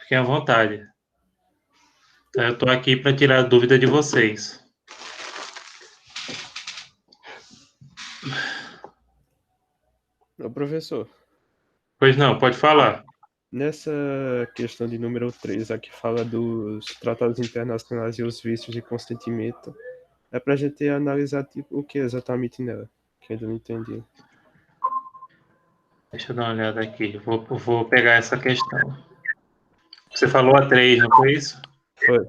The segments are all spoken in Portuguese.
Fiquem à vontade. Então, eu estou aqui para tirar a dúvida de vocês. Ô, professor, Pois não, pode falar. nessa questão de número 3, aqui fala dos tratados internacionais e os vícios de consentimento, é pra gente analisar tipo, o que exatamente nela, que eu ainda não entendi. Deixa eu dar uma olhada aqui. Vou pegar essa questão. Você falou a 3, não foi isso? Foi,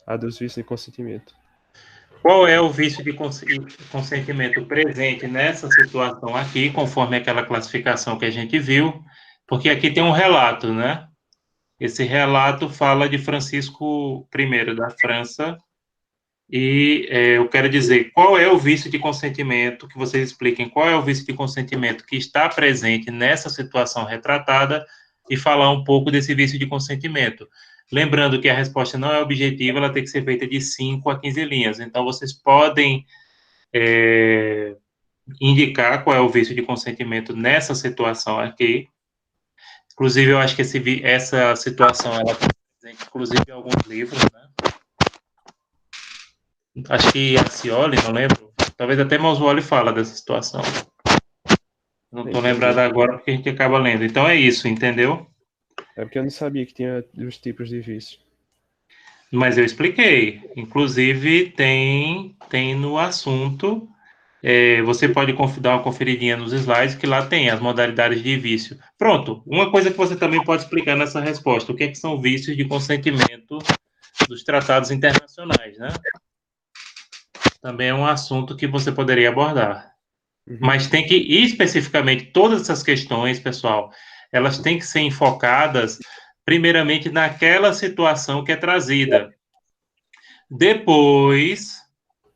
a dos vícios de consentimento. Qual é o vício de consentimento presente nessa situação aqui, conforme aquela classificação que a gente viu? Porque aqui tem um relato, né? Esse relato fala de Francisco I da França, e eu quero dizer, qual é o vício de consentimento, que vocês expliquem qual é o vício de consentimento que está presente nessa situação retratada e falar um pouco desse vício de consentimento. Lembrando que a resposta não é objetiva, ela tem que ser feita de 5 a 15 linhas. Então, vocês podem indicar qual é o vício de consentimento nessa situação aqui. Inclusive, eu acho que essa situação ela está presente, inclusive, em alguns livros, né? Acho que Acioli, não lembro. Talvez até Moswoli fala dessa situação. Não estou lembrado Entendi. agora porque a gente acaba lendo. Então é isso, entendeu? É porque eu não sabia que tinha os tipos de vício. Mas eu expliquei. Inclusive tem no assunto. Você pode dar uma conferidinha nos slides que lá tem as modalidades de vício. Pronto. Uma coisa que você também pode explicar nessa resposta: o que é que são vícios de consentimento dos tratados internacionais, né? Também é um assunto que você poderia abordar. Uhum. Mas tem que, especificamente, todas essas questões, pessoal, elas têm que ser enfocadas, primeiramente, naquela situação que é trazida. Depois,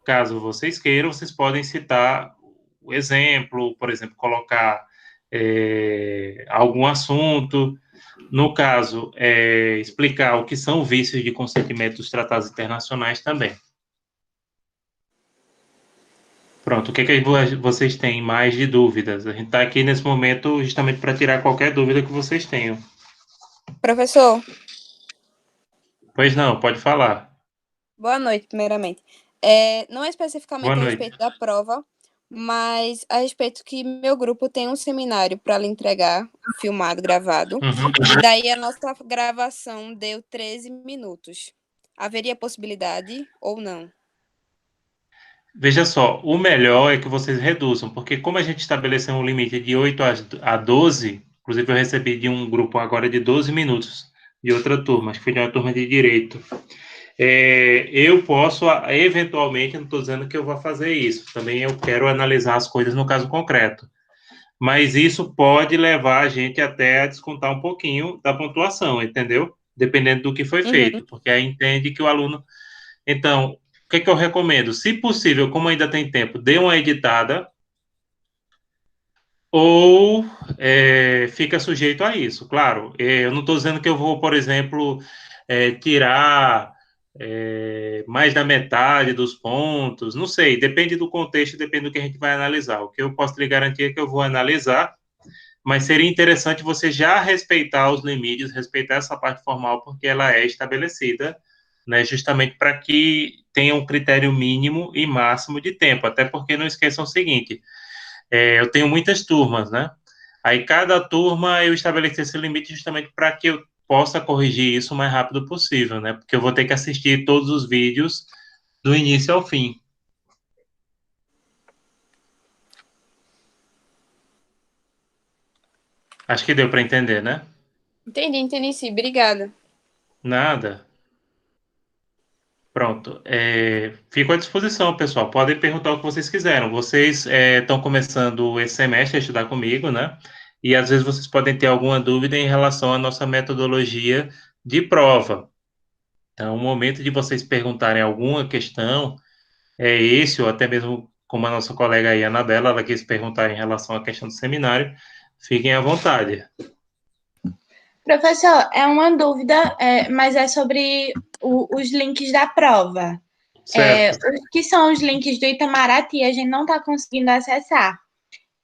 caso vocês queiram, vocês podem citar o exemplo, por exemplo, colocar algum assunto. No caso, explicar o que são vícios de consentimento dos tratados internacionais também. Pronto, o que é que vocês têm mais de dúvidas? A gente está aqui nesse momento justamente para tirar qualquer dúvida que vocês tenham. Professor, Pois não, pode falar. boa noite, primeiramente. Não é especificamente Boa a noite. respeito da prova, mas a respeito que meu grupo tem um seminário para lhe entregar, filmado, gravado. Uhum. E daí a nossa gravação deu 13 minutos. Haveria possibilidade ou não? Veja só, o melhor é que vocês reduzam, porque como a gente estabeleceu um limite de 8 a 12, inclusive eu recebi de um grupo agora de 12 minutos, de outra turma, acho que foi de uma turma de direito. Eu posso, eventualmente, não estou dizendo que eu vou fazer isso, também eu quero analisar as coisas no caso concreto. Mas isso pode levar a gente até a descontar um pouquinho da pontuação, entendeu? Dependendo do que foi Uhum. feito, porque aí entende que o aluno. Então, o que é que eu recomendo? Se possível, como ainda tem tempo, dê uma editada ou fica sujeito a isso. Claro, eu não estou dizendo que eu vou, por exemplo, tirar mais da metade dos pontos, não sei, depende do contexto, depende do que a gente vai analisar. O que eu posso lhe garantir é que eu vou analisar, mas seria interessante você já respeitar os limites, respeitar essa parte formal, porque ela é estabelecida, né, justamente para que tenha um critério mínimo e máximo de tempo, até porque não esqueçam o seguinte, eu tenho muitas turmas, né, aí cada turma eu estabeleci esse limite justamente para que eu possa corrigir isso o mais rápido possível, né, porque eu vou ter que assistir todos os vídeos do início ao fim. Acho que deu para entender, né? Entendi sim. Obrigada. Nada. Pronto. Fico à disposição, pessoal. Podem perguntar o que vocês quiseram. Vocês estão começando esse semestre a estudar comigo, né? E às vezes vocês podem ter alguma dúvida em relação à nossa metodologia de prova. Então, o momento de vocês perguntarem alguma questão é esse, ou até mesmo como a nossa colega aí, Anabela, ela quis perguntar em relação à questão do seminário, fiquem à vontade. Professor, é uma dúvida, mas é sobre os links da prova. Certo. Os que são os links do Itamaraty, a gente não está conseguindo acessar.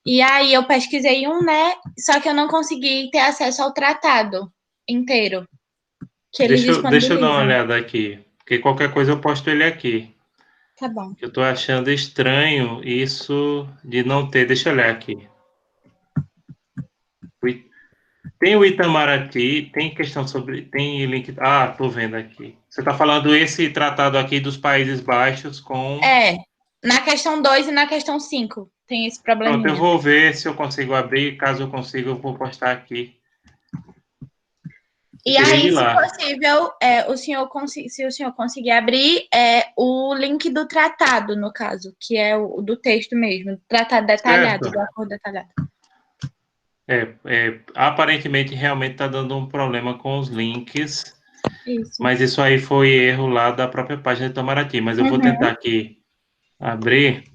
E aí eu pesquisei um, né? Só que eu não consegui ter acesso ao tratado. inteiro que eles Deixa eu dar uma disponibilizam. olhada aqui, porque qualquer coisa eu posto ele aqui. Tá bom. Eu tô achando estranho isso de não ter. Deixa eu olhar aqui. Tem o Itamaraty, tem questão sobre. Tem link. Ah, tô vendo aqui. Você está falando esse tratado aqui dos Países Baixos com. Na questão 2 e na questão 5 tem esse Pronto, eu probleminha. vou ver se eu consigo abrir. Caso eu consiga, eu vou postar aqui. E Teria aí, de ir se lá. possível, se o senhor conseguir abrir o link do tratado, no caso, que é o do texto mesmo, do tratado detalhado, Certo. do acordo detalhado. Aparentemente, realmente está dando um problema com os links. Isso. Mas isso aí foi erro lá da própria página do Itamaraty. Mas eu vou Uhum. tentar aqui abrir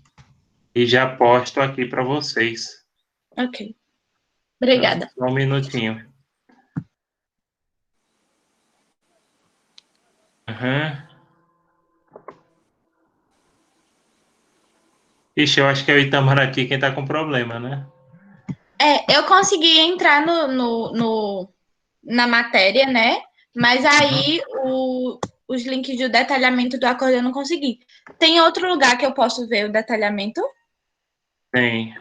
e já posto aqui para vocês. Ok. Obrigada. Só um minutinho. Uhum. Ixi, eu acho que é o Itamaraty quem está com problema, né? Eu consegui entrar na matéria, né? Mas aí os links de detalhamento do acordo eu não consegui. Tem outro lugar que eu posso ver o detalhamento? Tem.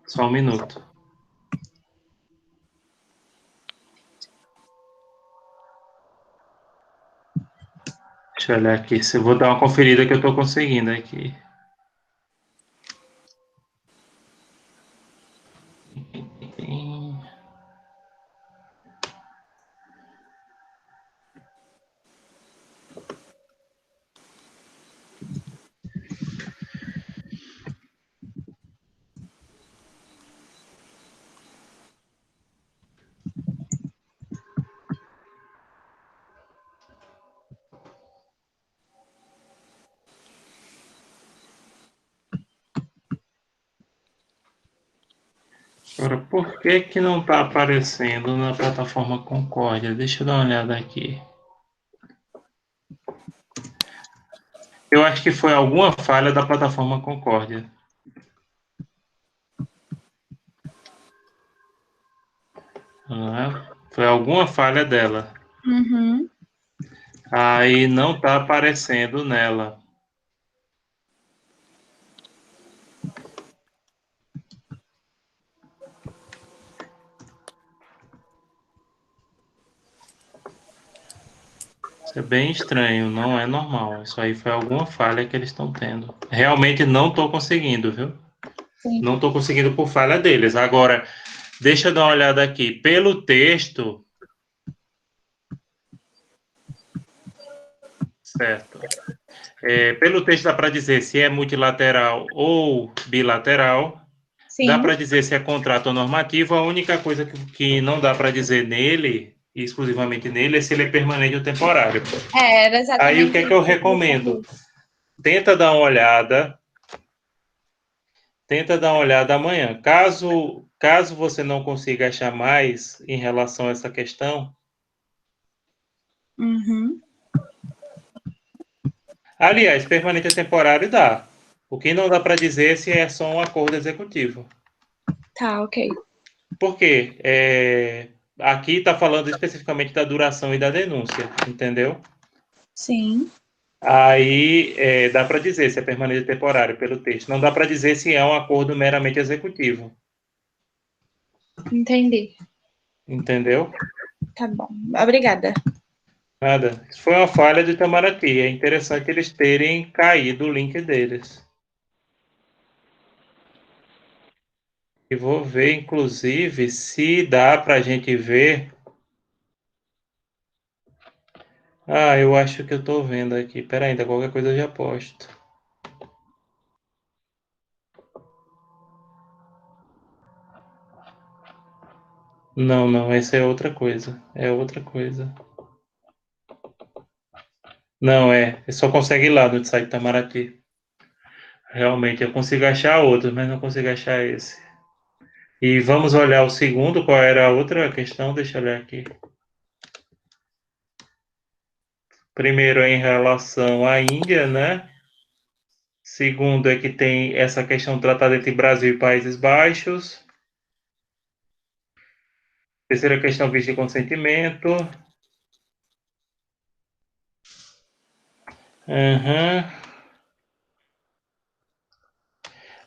Só um minuto. Deixa eu olhar aqui. Se eu vou dar uma conferida que eu estou conseguindo aqui. Agora, por que que não está aparecendo na plataforma Concórdia? Deixa eu dar uma olhada aqui. Eu acho que foi alguma falha da plataforma Concórdia. Foi alguma falha dela. Uhum. Aí não está aparecendo nela. Isso é bem estranho, não é normal. Isso aí foi alguma falha que eles estão tendo. Realmente não estou conseguindo, viu? Sim. Não estou conseguindo por falha deles. Agora, deixa eu dar uma olhada aqui. Pelo texto. Certo. Pelo texto dá para dizer se é multilateral ou bilateral. Dá Sim. para dizer se é contrato ou normativo. A única coisa que não dá para dizer nele, exclusivamente nele, é se ele é permanente ou temporário. Era Aí o exatamente que é que eu isso que eu queria recomendo? saber. Tenta dar uma olhada. Tenta dar uma olhada amanhã. Caso você não consiga achar mais em relação a essa questão. Uhum. Aliás, permanente ou temporário dá. O que não dá para dizer é se é só um acordo executivo. Tá, ok. Por quê? Aqui está falando especificamente da duração e da denúncia, entendeu? Sim. Aí dá para dizer se é permanente ou temporário pelo texto. Não dá para dizer se é um acordo meramente executivo. Entendi. Entendeu? Tá bom. Obrigada. Nada. Isso foi uma falha do Itamaraty. É interessante eles terem caído o link deles. E vou ver, inclusive, se dá para a gente ver. Ah, eu acho que eu estou vendo aqui. Pera ainda, qualquer coisa eu já posto. Não, não, essa é outra coisa. É outra coisa. Não, só consegue ir lá no site Itamaraty. Realmente, eu consigo achar outros, mas não consigo achar esse. E vamos olhar o segundo, qual era a outra questão? Deixa eu olhar aqui. Primeiro é em relação à Índia, né? Segundo é que tem essa questão tratada entre Brasil e Países Baixos. Terceira questão, visto de consentimento. Uhum.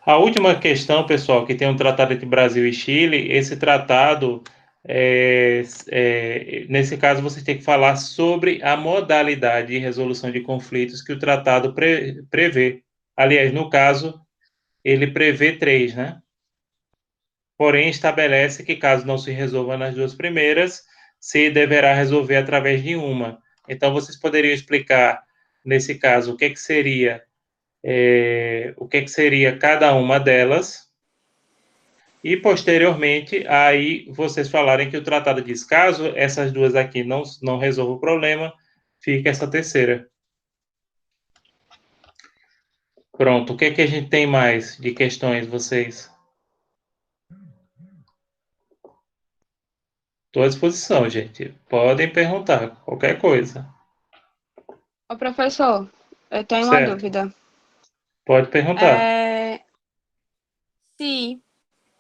A última questão, pessoal, que tem um tratado entre Brasil e Chile, esse tratado, nesse caso, você tem que falar sobre a modalidade de resolução de conflitos que o tratado prevê. Aliás, no caso, ele prevê 3, né? Porém, estabelece que, caso não se resolva nas 2 primeiras, se deverá resolver através de uma. Então, vocês poderiam explicar, nesse caso, o que seria cada uma delas, e, posteriormente, aí vocês falarem que o tratado diz, caso essas 2 aqui não resolvam o problema, fica essa terceira. Pronto, o que a gente tem mais de questões, vocês? Estou à disposição, gente. Podem perguntar qualquer coisa. Ô, professor, eu tenho uma Certo? dúvida. Pode perguntar. Se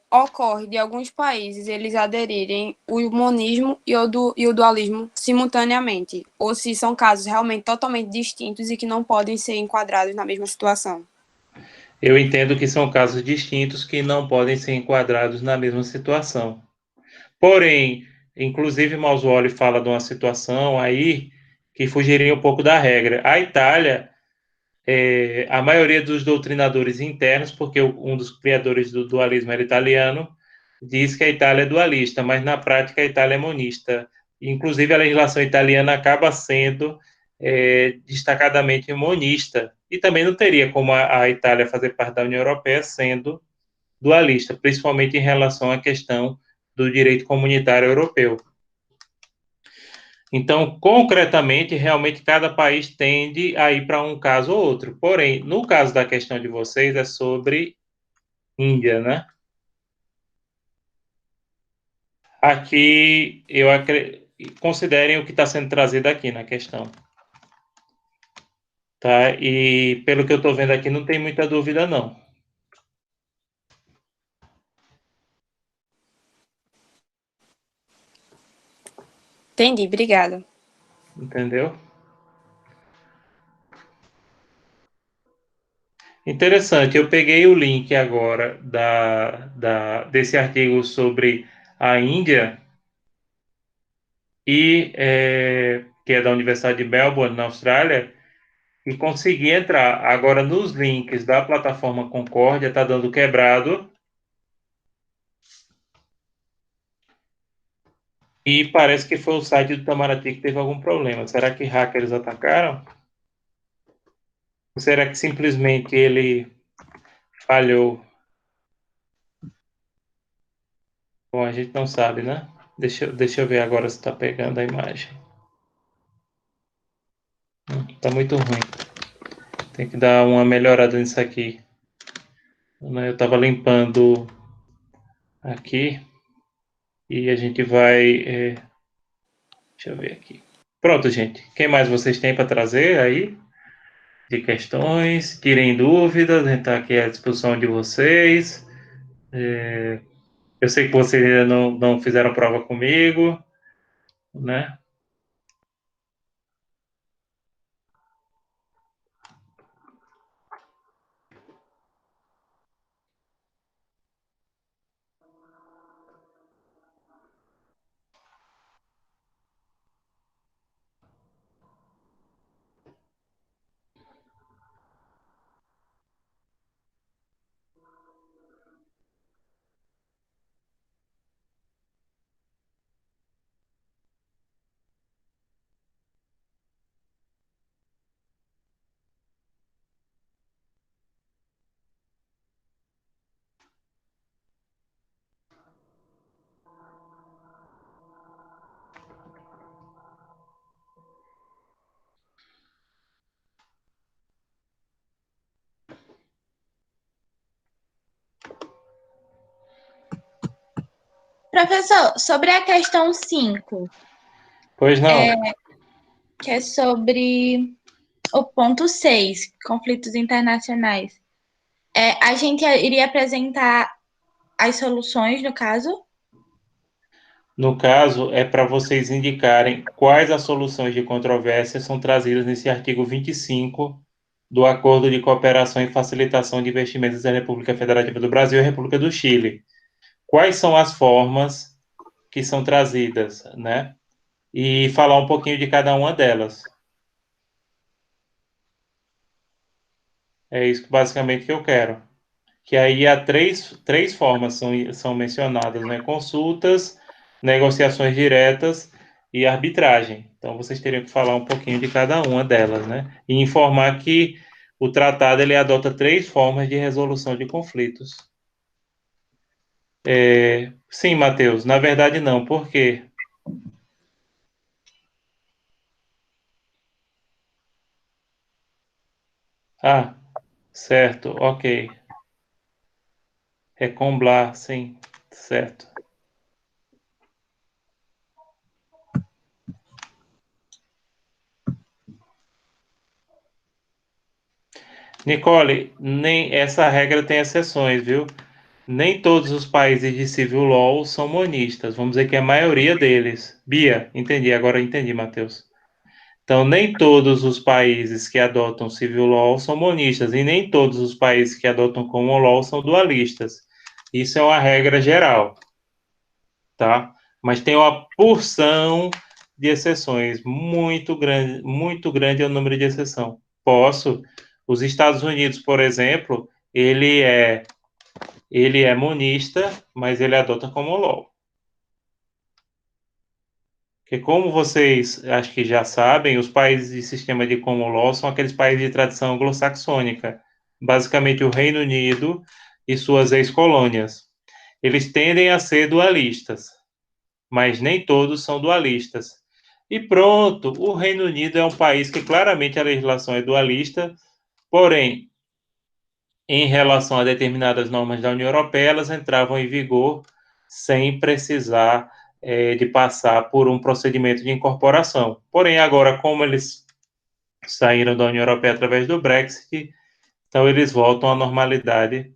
ocorre de alguns países eles aderirem o monismo e o dualismo simultaneamente, ou se são casos realmente totalmente distintos e que não podem ser enquadrados na mesma situação. Eu entendo que são casos distintos que não podem ser enquadrados na mesma situação. Porém, inclusive Mausoli fala de uma situação aí que fugiria um pouco da regra. A Itália, a maioria dos doutrinadores internos, porque um dos criadores do dualismo era italiano, diz que a Itália é dualista, mas na prática a Itália é monista. Inclusive a legislação italiana acaba sendo destacadamente monista. E também não teria como a Itália fazer parte da União Europeia sendo dualista, principalmente em relação à questão do direito comunitário europeu. Então, concretamente, realmente cada país tende a ir para um caso ou outro. Porém, no caso da questão de vocês, é sobre Índia, né? Aqui, considerem o que está sendo trazido aqui na questão. Tá? E, pelo que eu estou vendo aqui, não tem muita dúvida, não. Entendi, obrigada. Entendeu? Interessante, eu peguei o link agora desse artigo sobre a Índia, que é da Universidade de Melbourne, na Austrália, e consegui entrar. Agora, nos links da plataforma Concórdia, está dando quebrado. E parece que foi o site do Itamaraty que teve algum problema. Será que hackers atacaram? Ou será que simplesmente ele falhou? Bom, a gente não sabe, né? Deixa eu ver agora se está pegando a imagem. Está muito ruim. Tem que dar uma melhorada nisso aqui. Eu estava limpando aqui e a gente vai. Deixa eu ver aqui. Pronto, gente. Quem mais vocês têm para trazer aí? De questões? Tirem dúvidas, a gente está aqui à disposição de vocês. Eu sei que vocês ainda não fizeram prova comigo, né? Professor, sobre a questão 5, Pois não. que é sobre o ponto 6, conflitos internacionais. A gente iria apresentar as soluções, no caso? No caso, é para vocês indicarem quais as soluções de controvérsia são trazidas nesse artigo 25 do Acordo de Cooperação e Facilitação de Investimentos da República Federativa do Brasil e República do Chile. Quais são as formas que são trazidas, né? E falar um pouquinho de cada uma delas. É isso basicamente que eu quero. Que aí há três formas são mencionadas, né? Consultas, negociações diretas e arbitragem. Então, vocês teriam que falar um pouquinho de cada uma delas, né? E informar que o tratado ele adota 3 formas de resolução de conflitos. Sim, Matheus, na verdade não. Por quê? Ah, certo, ok. Recomblar, sim, certo. Nicole, nem essa regra tem exceções, viu? Nem todos os países de civil law são monistas. Vamos dizer que a maioria deles. Bia, entendi, agora entendi, Matheus. Então, nem todos os países que adotam civil law são monistas, e nem todos os países que adotam common law são dualistas. Isso é uma regra geral, tá? Mas tem uma porção de exceções, muito grande é o número de exceção. Posso. Os Estados Unidos, por exemplo, ele é monista, mas ele adota common law. Porque como vocês acho que já sabem, os países de sistema de common law são aqueles países de tradição anglo-saxônica, basicamente o Reino Unido e suas ex-colônias. Eles tendem a ser dualistas, mas nem todos são dualistas. E pronto, o Reino Unido é um país que claramente a legislação é dualista, porém, em relação a determinadas normas da União Europeia, elas entravam em vigor sem precisar de passar por um procedimento de incorporação. Porém, agora, como eles saíram da União Europeia através do Brexit, então eles voltam à normalidade.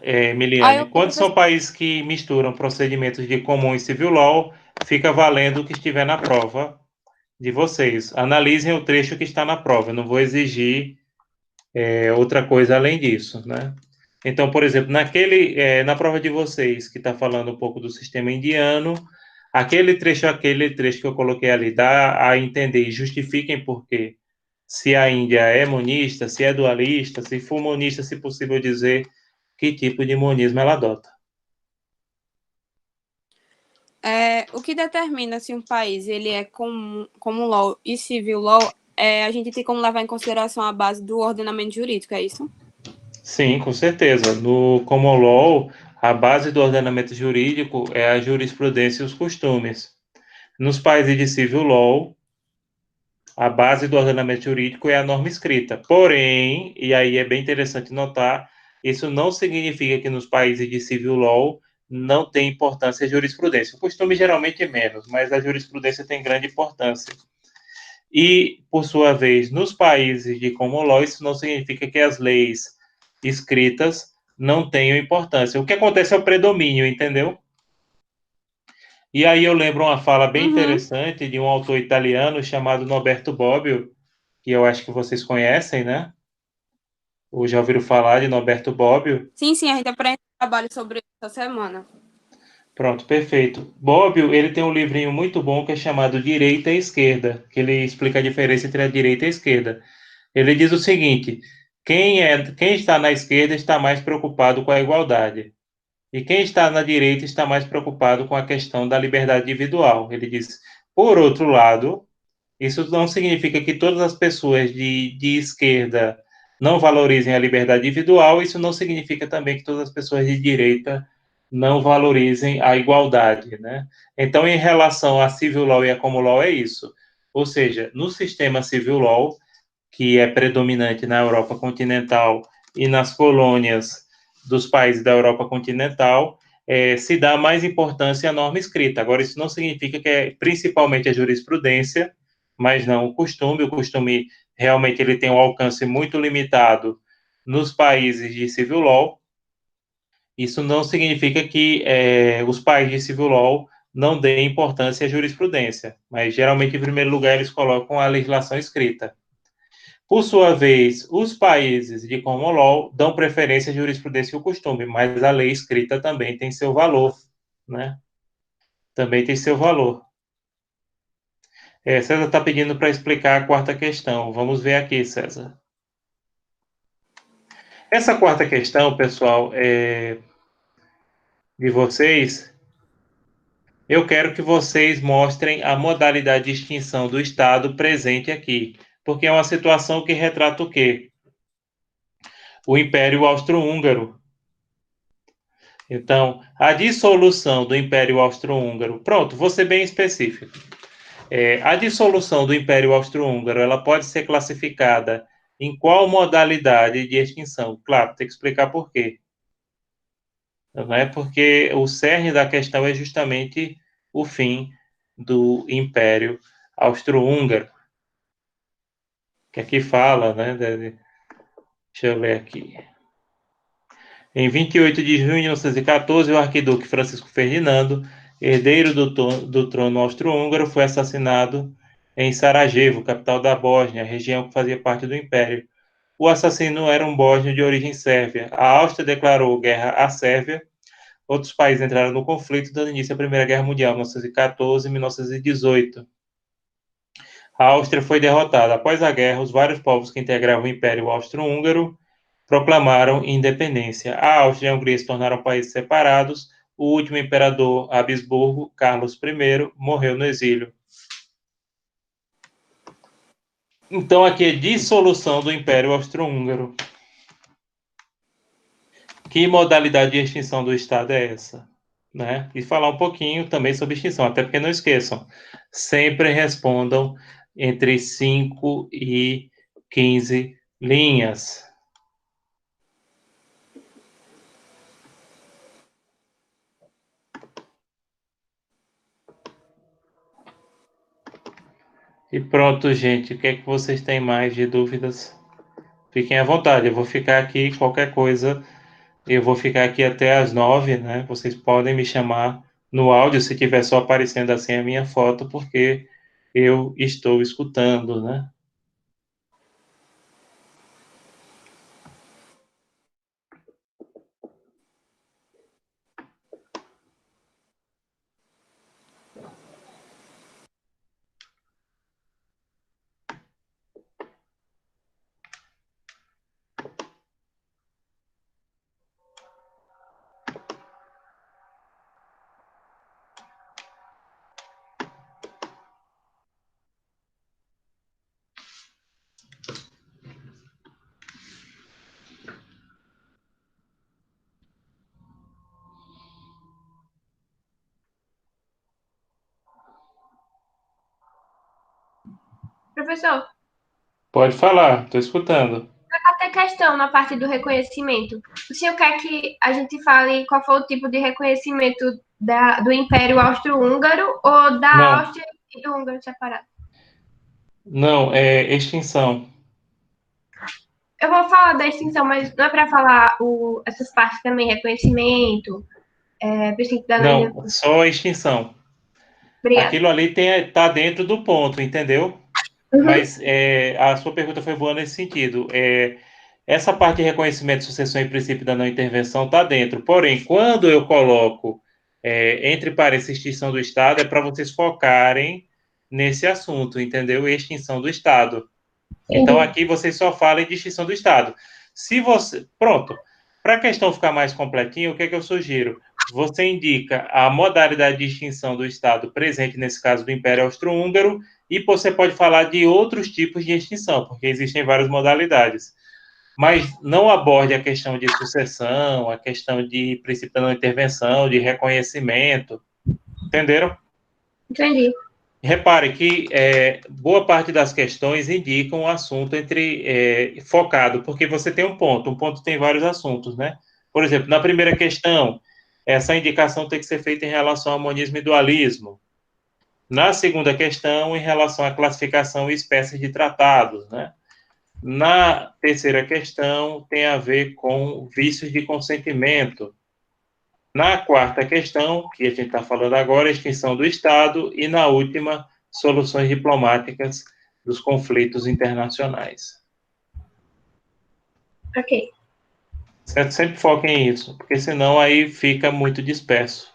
Emiliane, quando são países que misturam procedimentos de comum e civil law, fica valendo o que estiver na prova de vocês. Analisem o trecho que está na prova, eu não vou exigir outra coisa além disso, né? Então, por exemplo, na prova de vocês, que está falando um pouco do sistema indiano, aquele trecho que eu coloquei ali, dá a entender e justifiquem por quê. Se a Índia é monista, se é dualista, se for monista, se possível dizer que tipo de monismo ela adota. O que determina se um país ele é common law e civil law, a gente tem como levar em consideração a base do ordenamento jurídico, é isso? Sim, com certeza. No common law, a base do ordenamento jurídico é a jurisprudência e os costumes. Nos países de civil law, a base do ordenamento jurídico é a norma escrita. Porém, e aí é bem interessante notar, isso não significa que nos países de civil law não tem importância a jurisprudência. O costume geralmente é menos, mas a jurisprudência tem grande importância. E, por sua vez, nos países de common law, isso não significa que as leis escritas não tenham importância. O que acontece é o predomínio, entendeu? E aí eu lembro uma fala bem interessante de um autor italiano chamado Norberto Bobbio, que eu acho que vocês conhecem, né? Ou já ouviram falar de Norberto Bobbio? Sim, a gente aprende trabalho sobre isso essa semana. Pronto, perfeito. Bobbio, ele tem um livrinho muito bom que é chamado Direita e Esquerda, que ele explica a diferença entre a direita e a esquerda. Ele diz o seguinte: quem está na esquerda está mais preocupado com a igualdade. E quem está na direita está mais preocupado com a questão da liberdade individual. Ele diz, por outro lado, isso não significa que todas as pessoas de esquerda não valorizem a liberdade individual, isso não significa também que todas as pessoas de direita não valorizem a igualdade, né? Então, em relação a civil law e a common law, é isso. Ou seja, no sistema civil law, que é predominante na Europa continental e nas colônias dos países da Europa continental, se dá mais importância à norma escrita. Agora, isso não significa que é principalmente a jurisprudência, mas não o costume. O costume realmente ele tem um alcance muito limitado nos países de civil law, Isso não significa que os países de civil law não deem importância à jurisprudência, mas geralmente, em primeiro lugar, eles colocam a legislação escrita. Por sua vez, os países de common law dão preferência à jurisprudência e o costume, mas a lei escrita também tem seu valor, né? Também tem seu valor. César está pedindo para explicar a quarta questão. Vamos ver aqui, César. Essa quarta questão, pessoal, de vocês, eu quero que vocês mostrem a modalidade de extinção do Estado presente aqui, porque é uma situação que retrata o quê? O Império Austro-Húngaro. Então, a dissolução do Império Austro-Húngaro. Pronto, vou ser bem específico. A dissolução do Império Austro-Húngaro, ela pode ser classificada em qual modalidade de extinção? Claro, tem que explicar por quê. Não é porque o cerne da questão é justamente o fim do Império Austro-Húngaro. Que aqui fala, né? Deixa eu ler aqui. Em 28 de junho de 1914, o arquiduque Francisco Ferdinando, herdeiro do trono austro-húngaro, foi assassinado em Sarajevo, capital da Bósnia, região que fazia parte do Império. O assassino era um bósnio de origem sérvia. A Áustria declarou guerra à Sérvia. Outros países entraram no conflito, dando início à Primeira Guerra Mundial, 1914 e 1918. A Áustria foi derrotada. Após a guerra, os vários povos que integravam o Império Austro-Húngaro proclamaram independência. A Áustria e a Hungria se tornaram países separados. O último imperador Habsburgo, Carlos I, morreu no exílio. Então, aqui é dissolução do Império Austro-Húngaro. Que modalidade de extinção do Estado é essa? Né? E falar um pouquinho também sobre extinção, até porque não esqueçam, sempre respondam entre 5 e 15 linhas. E pronto, gente. O que é que vocês têm mais de dúvidas? Fiquem à vontade. Eu vou ficar aqui, qualquer coisa, eu vou ficar aqui até às 9, né? Vocês podem me chamar no áudio, se tiver só aparecendo assim a minha foto, porque eu estou escutando, né? Professor, Pode falar, estou escutando. até questão na parte do reconhecimento. O senhor quer que a gente fale qual foi o tipo de reconhecimento do Império Austro-Húngaro ou da Não. Áustria e do Húngaro separado? Não, é extinção. Eu vou falar da extinção, mas não é para falar essas partes também, reconhecimento, princípio da lei. Não, só extinção. Obrigada. Aquilo ali está dentro do ponto, entendeu? Uhum. Mas a sua pergunta foi boa nesse sentido. Essa parte de reconhecimento, sucessão e princípio da não intervenção está dentro. Porém, quando eu coloco entre parênteses extinção do Estado, é para vocês focarem nesse assunto, entendeu? Extinção do Estado. Então, aqui vocês só falam de extinção do Estado. Se você... Pronto. Para a questão ficar mais completinha, o que é que eu sugiro? Você indica a modalidade de extinção do Estado presente, nesse caso do Império Austro-Húngaro, e você pode falar de outros tipos de extinção, porque existem várias modalidades. Mas não aborde a questão de sucessão, a questão de princípio da não intervenção, de reconhecimento. Entenderam? Entendi. Repare que boa parte das questões indicam o assunto focado, porque você tem um ponto tem vários assuntos, né? Por exemplo, na primeira questão, essa indicação tem que ser feita em relação ao monismo e dualismo. Na segunda questão, em relação à classificação e espécies de tratados, né? Na terceira questão, tem a ver com vícios de consentimento. Na quarta questão, que a gente está falando agora, extinção do Estado, e na última, soluções diplomáticas dos conflitos internacionais. Ok. Certo? Sempre foquem nisso, porque senão aí fica muito disperso.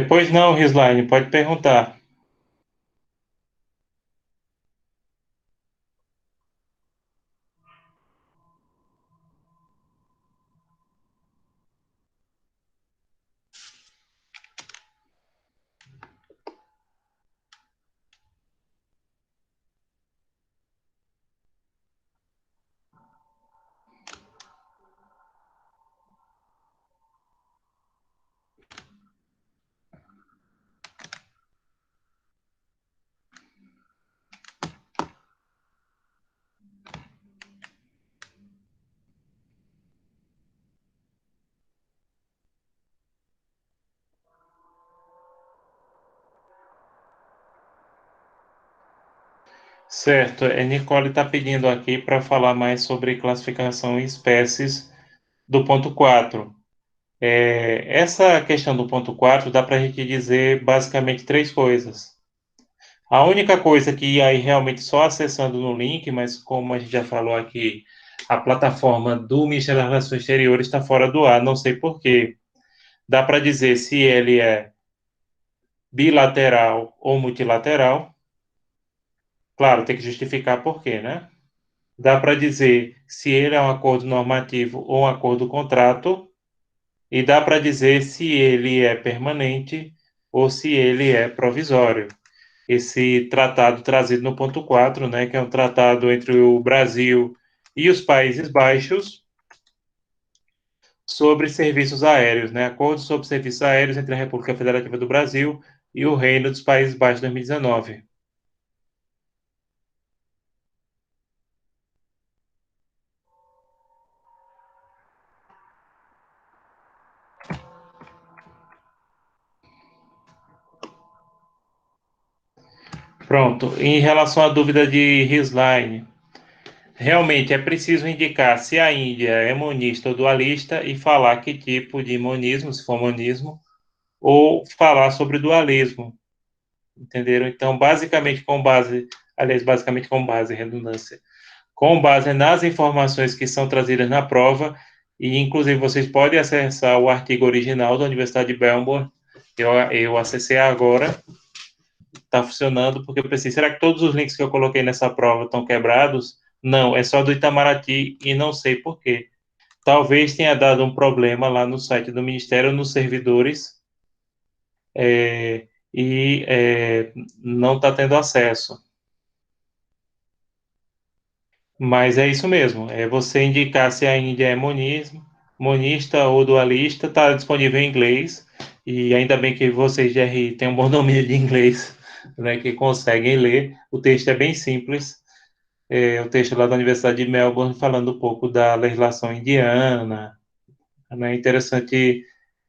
Pois não, Risline, pode perguntar. Certo, Nicole está pedindo aqui para falar mais sobre classificação em espécies do ponto 4. Essa questão do ponto 4 dá para a gente dizer basicamente três coisas. A única coisa que aí realmente só acessando no link, mas como a gente já falou aqui, a plataforma do Ministério das Relações Exteriores está fora do ar, não sei por quê. Dá para dizer se ele é bilateral ou multilateral. Claro, tem que justificar por quê, né? Dá para dizer se ele é um acordo normativo ou um acordo contrato, e dá para dizer se ele é permanente ou se ele é provisório. Esse tratado trazido no ponto 4, né, que é um tratado entre o Brasil e os Países Baixos sobre serviços aéreos, né, acordo sobre serviços aéreos entre a República Federativa do Brasil e o Reino dos Países Baixos 2019. Pronto. Em relação à dúvida de Risline, realmente é preciso indicar se a Índia é monista ou dualista e falar que tipo de monismo, se for monismo, ou falar sobre dualismo. Entenderam? Então, basicamente com base, redundância, com base nas informações que são trazidas na prova, e inclusive vocês podem acessar o artigo original da Universidade de Melbourne, eu acessei agora, está funcionando, porque eu pensei, será que todos os links que eu coloquei nessa prova estão quebrados? Não, é só do Itamaraty e não sei por quê. Talvez tenha dado um problema lá no site do Ministério, nos servidores, não está tendo acesso. Mas é isso mesmo, é você indicar se a Índia é monista ou dualista, está disponível em inglês, e ainda bem que vocês de RI têm um bom domínio de inglês, né, que conseguem ler. O texto é bem simples, o texto lá da Universidade de Melbourne falando um pouco da legislação indiana, né, é interessante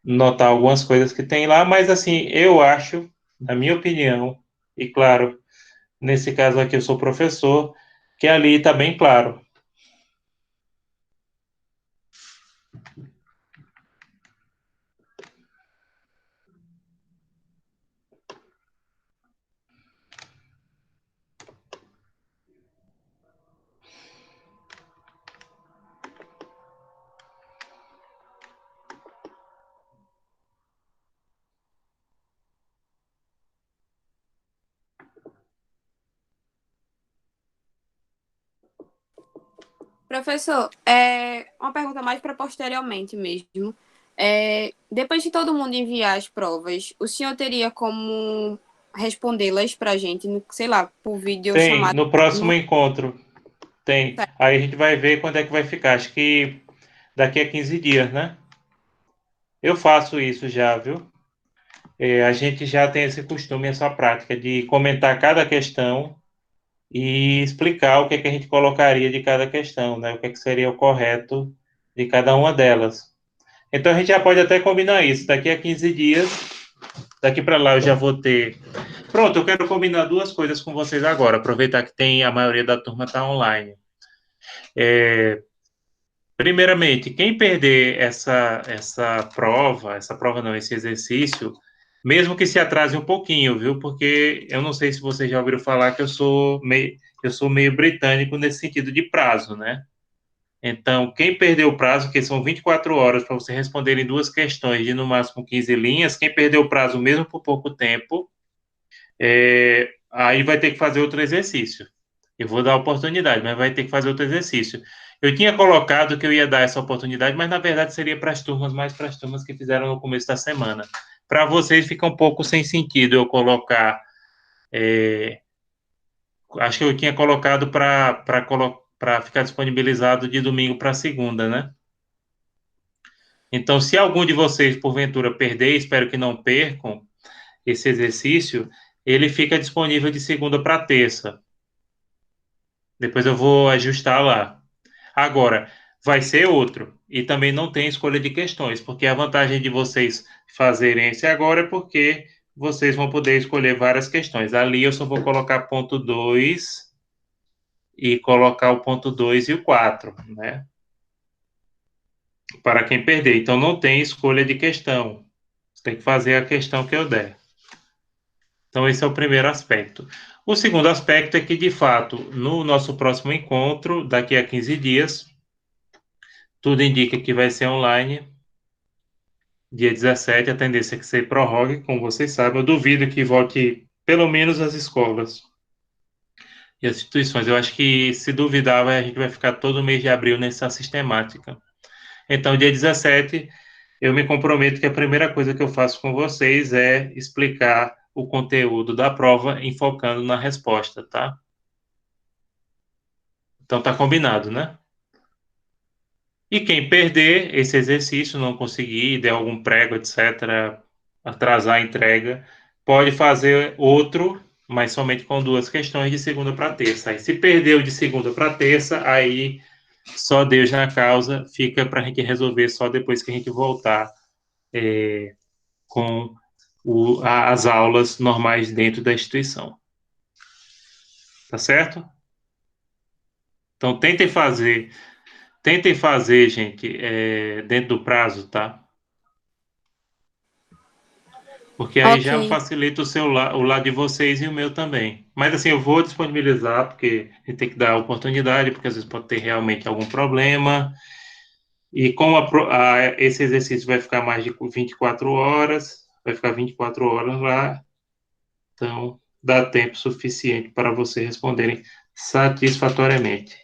notar algumas coisas que tem lá, mas assim, eu acho, na minha opinião, e claro, nesse caso aqui eu sou professor, que ali está bem claro. Professor, uma pergunta mais para posteriormente mesmo. Depois de todo mundo enviar as provas, o senhor teria como respondê-las para a gente, sei lá, por vídeo Tem, chamado? no próximo encontro, tem. Aí a gente vai ver quando é que vai ficar. Acho que daqui a 15 dias, né? Eu faço isso já, viu? A gente já tem esse costume, essa prática de comentar cada questão e explicar o que é que a gente colocaria de cada questão, né? O que é que seria o correto de cada uma delas. Então a gente já pode até combinar isso. Daqui a 15 dias, daqui para lá eu já vou ter. Pronto, eu quero combinar duas coisas com vocês agora. Aproveitar que tem a maioria da turma está online. Primeiramente, quem perder essa prova não, esse exercício, mesmo que se atrase um pouquinho, viu? Porque eu não sei se vocês já ouviram falar que eu sou meio britânico nesse sentido de prazo, né? Então, quem perdeu o prazo, que são 24 horas para você responder em duas questões de no máximo 15 linhas, quem perdeu o prazo mesmo por pouco tempo, aí vai ter que fazer outro exercício. Eu vou dar a oportunidade, mas vai ter que fazer outro exercício. Eu tinha colocado que eu ia dar essa oportunidade, mas na verdade seria para as turmas, mais para as turmas que fizeram no começo da semana. Para vocês fica um pouco sem sentido eu colocar. Acho que eu tinha colocado para ficar disponibilizado de domingo para segunda, né? Então, se algum de vocês, porventura, perder, espero que não percam esse exercício, ele fica disponível de segunda para terça. Depois eu vou ajustar lá. Agora, vai ser outro. E também não tem escolha de questões, porque a vantagem de vocês fazerem esse agora é porque vocês vão poder escolher várias questões. Ali eu só vou colocar ponto 2 e colocar o ponto 2 e o 4, né? Para quem perder. Então não tem escolha de questão. Você tem que fazer a questão que eu der. Então, esse é o primeiro aspecto. O segundo aspecto é que, de fato, no nosso próximo encontro, daqui a 15 dias, tudo indica que vai ser online. Dia 17, a tendência é que você prorrogue, como vocês sabem. Eu duvido que volte pelo menos as escolas e as instituições. Eu acho que, se duvidar, a gente vai ficar todo mês de abril nessa sistemática. Então, dia 17, eu me comprometo que a primeira coisa que eu faço com vocês é explicar o conteúdo da prova, enfocando na resposta, tá? Então, tá combinado, né? E quem perder esse exercício, não conseguir, der algum prego, etc., atrasar a entrega, pode fazer outro, mas somente com duas questões de segunda para terça. Aí, se perdeu de segunda para terça, aí só Deus na causa, fica para a gente resolver só depois que a gente voltar com as aulas normais dentro da instituição. Tá certo? Então, tentem fazer, gente, dentro do prazo, tá? Porque aí já Ok. facilita o lado de vocês e o meu também. Mas assim, eu vou disponibilizar, porque a gente tem que dar oportunidade, porque às vezes pode ter realmente algum problema. E como esse exercício vai ficar mais de 24 horas, vai ficar 24 horas lá, então dá tempo suficiente para vocês responderem satisfatoriamente.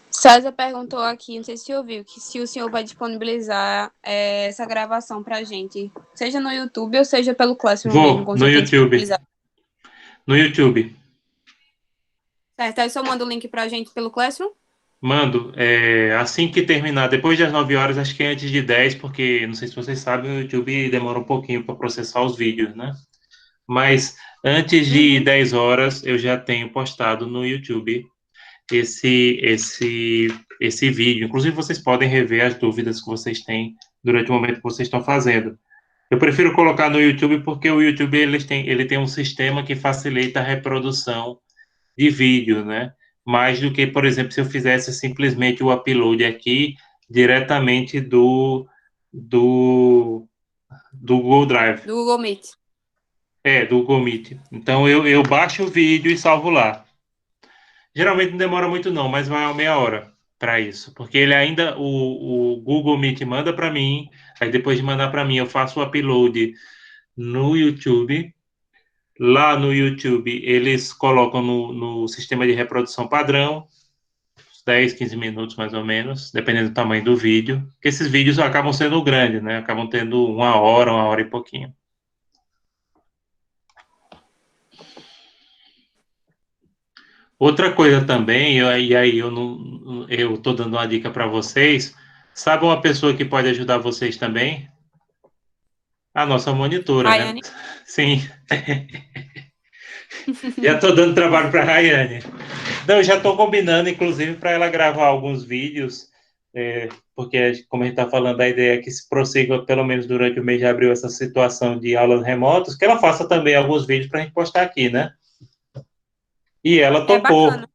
César perguntou aqui, não sei se ouviu, que se o senhor vai disponibilizar essa gravação pra gente, seja no YouTube ou seja pelo Classroom mesmo, Vou como o no senhor tem YouTube. disponibilizado. No YouTube. Certo, aí o senhor manda o link pra gente pelo Classroom? Mando, assim que terminar, depois das 9 horas, acho que é antes de 10, porque não sei se vocês sabem, o YouTube demora um pouquinho para processar os vídeos, né? Mas antes de 10 horas eu já tenho postado no YouTube. esse vídeo. Inclusive, vocês podem rever as dúvidas que vocês têm durante o momento que vocês estão fazendo. Eu prefiro colocar no YouTube porque o YouTube ele tem um sistema que facilita a reprodução de vídeo, né? Mais do que, por exemplo, se eu fizesse simplesmente o upload aqui diretamente do, do Google Drive. Do Google Meet. Do Google Meet. Então eu baixo o vídeo e salvo lá. Geralmente não demora muito não, mas vai uma meia hora para isso, porque ele ainda o Google Meet manda para mim, aí depois de mandar para mim eu faço o upload no YouTube. Lá no YouTube eles colocam no sistema de reprodução padrão, 10, 15 minutos mais ou menos, dependendo do tamanho do vídeo, porque esses vídeos acabam sendo grandes, né? Acabam tendo uma hora e pouquinho. Outra coisa também, e aí eu não, eu estou dando uma dica para vocês. Sabe uma pessoa que pode ajudar vocês também? A nossa monitora, né? Rayane. Sim. Já estou dando trabalho para a Rayane. Não, já estou combinando, inclusive, para ela gravar alguns vídeos, porque, como a gente está falando, a ideia é que se prossiga, pelo menos durante o mês de abril, essa situação de aulas remotas, que ela faça também alguns vídeos para a gente postar aqui, né? E ela É topou. bacana.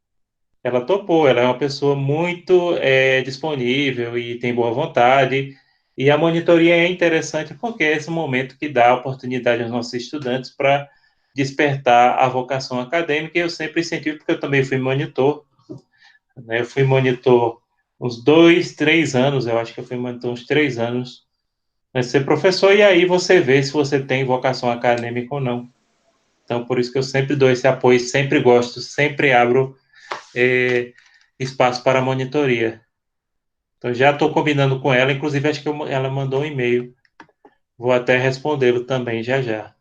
Ela topou, ela é uma pessoa muito disponível e tem boa vontade. E a monitoria é interessante porque é esse momento que dá a oportunidade aos nossos estudantes para despertar a vocação acadêmica. E eu sempre incentivo, porque eu também fui monitor, né? Eu fui monitor uns 2, 3 anos, eu acho que eu fui monitor uns 3 anos, né, ser professor, e aí você vê se você tem vocação acadêmica ou não. Então, por isso que eu sempre dou esse apoio, sempre gosto, sempre abro espaço para monitoria. Então, já estou combinando com ela, inclusive acho que ela mandou um e-mail. Vou até respondê-lo também já já.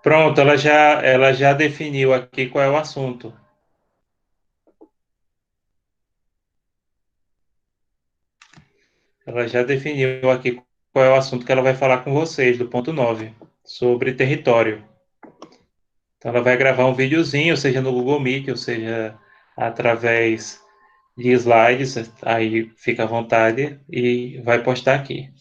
Pronto, ela já definiu aqui qual é o assunto. Ela já definiu aqui qual é o assunto que ela vai falar com vocês, do ponto 9 sobre território. Então, ela vai gravar um videozinho, seja no Google Meet, ou seja, através de slides, aí fica à vontade e vai postar aqui.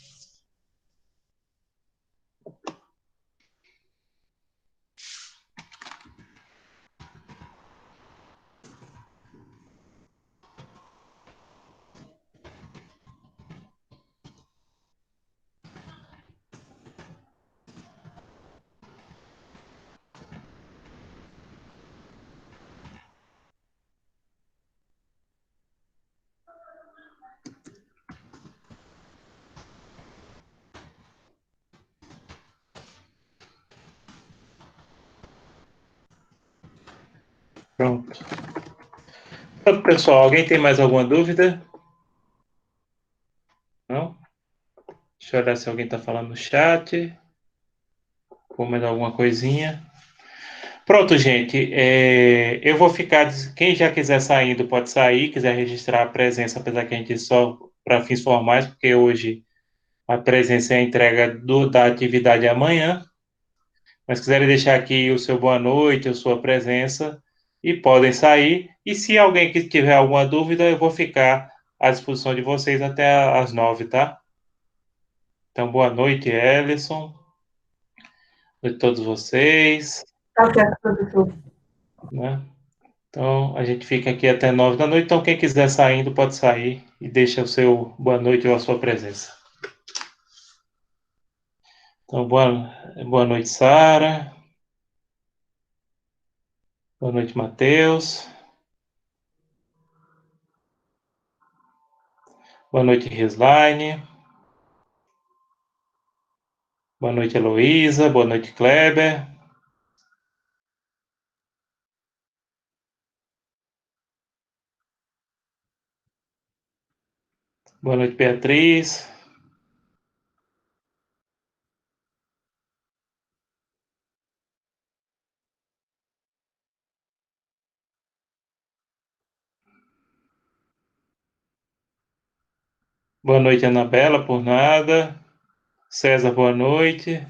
Pronto. Pronto, pessoal, alguém tem mais alguma dúvida? Não? Deixa eu olhar se alguém está falando no chat. Ou mais alguma coisinha. Pronto, gente. Eu vou ficar. Quem já quiser saindo, pode sair. Quiser registrar a presença, apesar que a gente só para fins formais, porque hoje a presença é a entrega da atividade amanhã. Mas quiserem deixar aqui o seu boa noite, a sua presença, e podem sair. E se alguém que tiver alguma dúvida, eu vou ficar à disposição de vocês até às 9, tá? Então, boa noite, Ellison. Boa noite a todos vocês. Tá certo, professor. Né? Então, a gente fica aqui até 9 da noite. Então, quem quiser saindo, pode sair e deixa o seu boa noite ou a sua presença. Então, boa noite, Sara. Boa noite, Matheus. Boa noite, Reslaine. Boa noite, Heloísa. Boa noite, Kleber. Boa noite, Beatriz. Boa noite, Anabela, por nada. César, boa noite.